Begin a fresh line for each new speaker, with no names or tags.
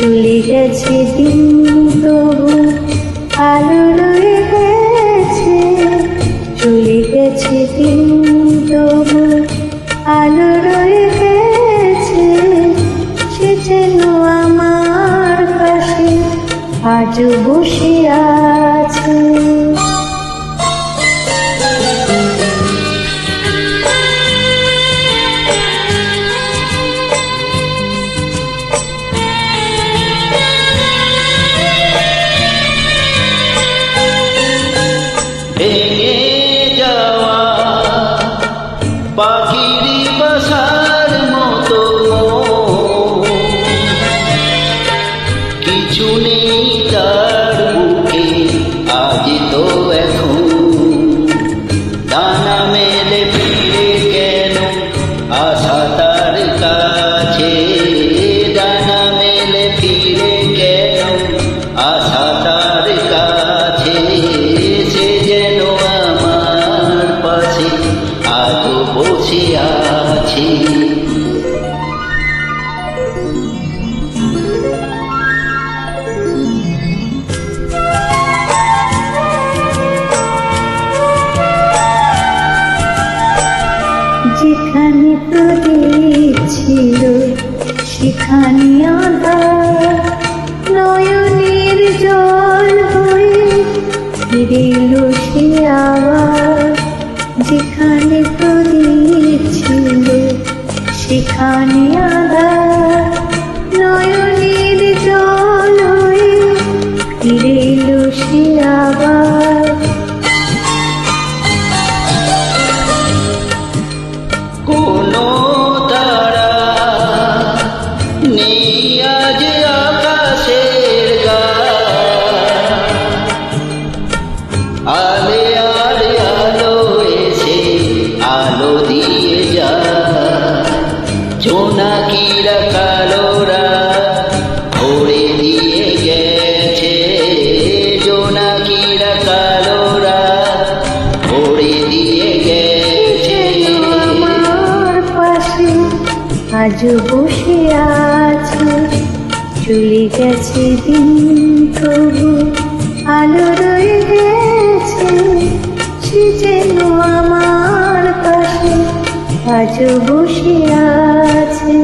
চলে গেছে দিন তবু আলো রয়ে গেছে, চলে গেছে দিন তবু আলো রয়ে গেছে। সে যেন আমার পাশে আজও বসে আছে।
ভেঙে যাওয়া পাখির বাসার মতো কিছু নেই তার বুকে আজ তো এখন। ডানা মেলে ফিরে কেন আশা তার কাছে, ডানা মেলে ফিরে কেন আশা তার কাছে। সে যেন আমার পাশে আজও বসে আছে।
যেখানে প্রদীপ ছিল সেখানে আঁধার, নয়নের জল হয়ে ফিরে এলো সে আবার। যেখানে প্রদীপ ছিল সেখানে আঁধার, নয়নের জল হয়ে ফিরে এলো সে আবার।
কোনো তারা নেই আজ আকাশের গায়ে, আলে আর আলো এসে আলো দিয়ে যায়। জোনাকিরা কালোরা ভরে দিয়ে গেছে, জোনাকিরা কালোরা ভরে দিয়ে গেছে।
আজও বসে আছে, চলে গেছে দিন তবু আলো রয়ে গেছে। সে যেন আমার পাশে আজও বসে আছে।